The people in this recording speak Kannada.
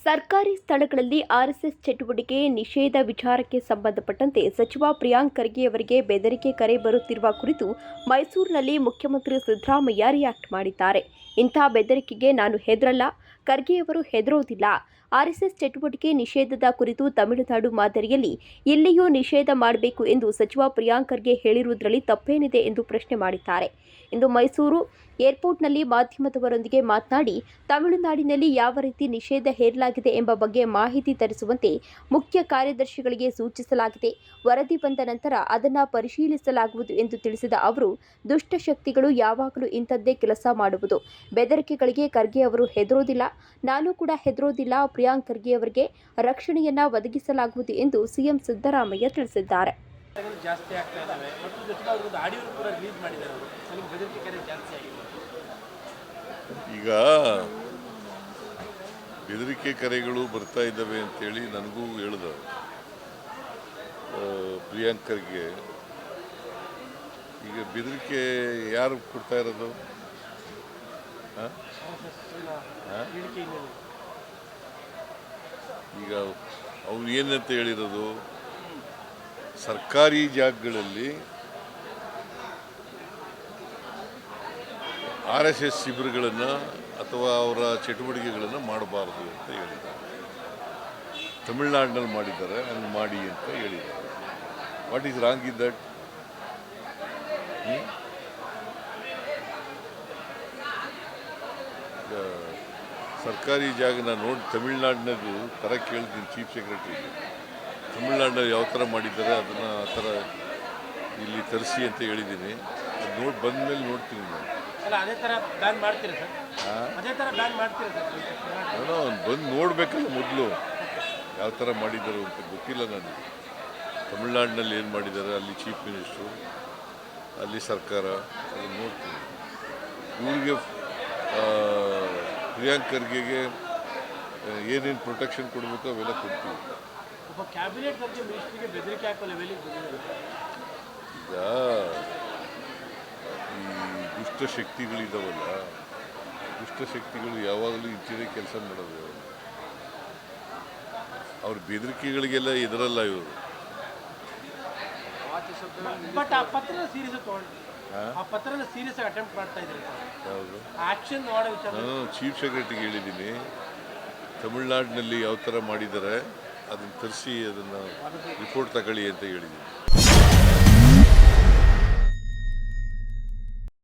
ಸರ್ಕಾರಿ ಸ್ಥಳಗಳಲ್ಲಿ ಆರ್ಎಸ್ಎಸ್ ಚಟುವಟಿಕೆ ನಿಷೇಧ ವಿಚಾರಕ್ಕೆ ಸಂಬಂಧಪಟ್ಟಂತೆ ಸಚಿವ ಪ್ರಿಯಾಂಕ್ ಖರ್ಗೆಯವರಿಗೆ ಬೆದರಿಕೆ ಕರೆ ಬರುತ್ತಿರುವ ಕುರಿತು ಮೈಸೂರಿನಲ್ಲಿ ಮುಖ್ಯಮಂತ್ರಿ ಸಿದ್ದರಾಮಯ್ಯ ರಿಯಾಕ್ಟ್ ಮಾಡಿದ್ದಾರೆ. ಇಂಥ ಬೆದರಿಕೆಗೆ ನಾನು ಹೆದರಲ್ಲ, ಖರ್ಗೆಯವರು ಹೆದರೋದಿಲ್ಲ. ಆರ್ಎಸ್ಎಸ್ ಚಟುವಟಿಕೆ ನಿಷೇಧದ ಕುರಿತು ತಮಿಳುನಾಡು ಮಾದರಿಯಲ್ಲಿ ಇಲ್ಲಿಯೂ ನಿಷೇಧ ಮಾಡಬೇಕು ಎಂದು ಸಚಿವ ಪ್ರಿಯಾಂಕ್ ಖರ್ಗೆ ಹೇಳಿರುವುದರಲ್ಲಿ ತಪ್ಪೇನಿದೆ ಎಂದು ಪ್ರಶ್ನೆ ಮಾಡಿದ್ದಾರೆ. ಇಂದು ಮೈಸೂರು ಏರ್ಪೋರ್ಟ್ನಲ್ಲಿ ಮಾಧ್ಯಮದವರೊಂದಿಗೆ ಮಾತನಾಡಿ, ತಮಿಳುನಾಡಿನಲ್ಲಿ ಯಾವ ರೀತಿ ನಿಷೇಧ ಹೇರಲಾಗಿದೆ ಎಂಬ ಬಗ್ಗೆ ಮಾಹಿತಿ ತರಿಸುವಂತೆ ಮುಖ್ಯ ಕಾರ್ಯದರ್ಶಿಗಳಿಗೆ ಸೂಚಿಸಲಾಗಿದೆ. ವರದಿ ಬಂದ ನಂತರ ಅದನ್ನು ಪರಿಶೀಲಿಸಲಾಗುವುದು ಎಂದು ತಿಳಿಸಿದ ಅವರು, ದುಷ್ಟಶಕ್ತಿಗಳು ಯಾವಾಗಲೂ ಇಂಥದ್ದೇ ಕೆಲಸ ಮಾಡುವುದು. ಬೆದರಿಕೆಗಳಿಗೆ ಖರ್ಗೆ ಅವರು ಹೆದರೋದಿಲ್ಲ, ನಾನು ಕೂಡ ಹೆದರೋದಿಲ್ಲ. ಪ್ರಿಯಾಂಕ್ ಖರ್ಗೆ ಅವರಿಗೆ ರಕ್ಷಣೆಯನ್ನ ಒದಗಿಸಲಾಗುವುದು ಎಂದು ಸಿಎಂ ಸಿದ್ದರಾಮಯ್ಯ ತಿಳಿಸಿದ್ದಾರೆ. ಜಾಸ್ತಿ ಆಗ್ತಾ ಇದ್ದಾವೆ ಮತ್ತು ಜೊತೆಗೆ ಅವರು ಆಡಿಯೋ ಕೂಡ ರಿಲೀಸ್ ಮಾಡಿದ್ದಾರೆ. ಅವರು ಬೆದರಿಕೆ ಕರೆ ಜಾಸ್ತಿ ಆಗಿದೆ. ಈಗ ಬೆದರಿಕೆ ಕರೆಗಳು ಬರ್ತಾ ಇದ್ದಾವೆ ಅಂತೇಳಿ ನನಗೂ ಹೇಳಿದ ಪ್ರಿಯಾಂಕ್ ಖರ್ಗೆ. ಈಗ ಬೆದರಿಕೆ ಯಾರು ಕೊಡ್ತಾ ಇರೋದು? ಈಗ ಅವ್ರು ಏನಂತ ಹೇಳಿರೋದು, ಸರ್ಕಾರಿ ಜಾಗಗಳಲ್ಲಿ RSS ಶಿಬಿರಗಳನ್ನು ಅಥವಾ ಅವರ ಚಟುವಟಿಕೆಗಳನ್ನು ಮಾಡಬಾರ್ದು ಅಂತ ಹೇಳಿದ್ದಾರೆ. ತಮಿಳುನಾಡಿನಲ್ಲಿ ಮಾಡಿದ್ದಾರೆ, ಹಂಗೆ ಮಾಡಿ ಅಂತ ಹೇಳಿದ್ದಾರೆ. What is wrong in that? ಸರ್ಕಾರಿ ಜಾಗನ ನೋಡಿ ತಮಿಳುನಾಡಿನದು ಥರ ಕೇಳಿದ್ದೀನಿ ಚೀಫ್ ಸೆಕ್ರೆಟರಿಗೆ. ತಮಿಳುನಾಡಿನಲ್ಲಿ ಯಾವ ಥರ ಮಾಡಿದ್ದಾರೆ ಅದನ್ನು ಆ ಥರ ಇಲ್ಲಿ ತರಿಸಿ ಅಂತ ಹೇಳಿದ್ದೀನಿ. ಅದು ನೋಡಿ ಬಂದ ಮೇಲೆ ನೋಡ್ತೀನಿ ನಾನು. ಅದೇ ಥರ ಬ್ಯಾನ್ ಮಾಡ್ತೀರಾ ಸರ್? ಅದೇ ಥರ ಬ್ಯಾನ್ ಮಾಡ್ತೀರಾ ಸರ್? ನಾನು ಬಂದು ನೋಡಬೇಕಲ್ಲ ಮೊದಲು ಯಾವ ಥರ ಮಾಡಿದ್ದಾರೆ ಅಂತ ಗೊತ್ತಿಲ್ಲ ನನಗೆ. ತಮಿಳುನಾಡಿನಲ್ಲಿ ಏನು ಮಾಡಿದ್ದಾರೆ, ಅಲ್ಲಿ ಚೀಫ್ ಮಿನಿಸ್ಟ್ರು, ಅಲ್ಲಿ ಸರ್ಕಾರ, ಅದನ್ನು ನೋಡ್ತೀನಿ. ಇವ್ರಿಗೆ ಪ್ರಿಯಾಂಕ್ ಖರ್ಗೆಗೆ ಏನೇನು ಪ್ರೊಟೆಕ್ಷನ್ ಕೊಡಬೇಕು ಅವೆಲ್ಲ ಕೊಡ್ತೀವಿ. ಒಬ್ಬ ಕ್ಯಾಬಿನೆಟ್ ಬಗ್ಗೆ ಮಿನಿಸ್ಟ್ರಿಗೆ ಬೆದರಿಕೆ ಹಾಕೋ ಲೆವೆಲಿಗೆ ಬಂದಿದೆ. ಈಗ ಈ ದುಷ್ಟಶಕ್ತಿಗಳಿದ್ದಾವಲ್ಲ, ದುಷ್ಟಶಕ್ತಿಗಳು ಯಾವಾಗಲೂ ಇಂಥದೇ ಕೆಲಸ ಮಾಡೋದು. ಅವ್ರ ಬೆದರಿಕೆಗಳಿಗೆಲ್ಲ ಎದುರಲ್ಲ ಇವರು. ಬಟ್ ಆ ಪತ್ರದ ಸೀರಿಯಸ್ ತಗೊಂಡು ಆ ಪತ್ರದ ಸೀರಿಯಸ್ ಅಟೆಂಪ್ಟ್ ಮಾಡ್ತಾ ಇದ್ದಾರೆ. ಯಾವುದು ಆಕ್ಷನ್ ಮಾಡೋ ವಿಚಾರ ನಾನು ಚೀಫ್ ಸೆಕ್ರೆಟರಿಗೆ ಹೇಳಿದ್ದೀನಿ. ತಮಿಳುನಾಡಿನಲ್ಲಿ ಯಾವ ಥರ ಮಾಡಿದ್ದಾರೆ ಅದನ್ನು ತರಿಸಿ ಅದನ್ನು ರಿಪೋರ್ಟ್ ತಗೊಳ್ಳಿ ಅಂತ ಹೇಳಿದ್ದೀನಿ.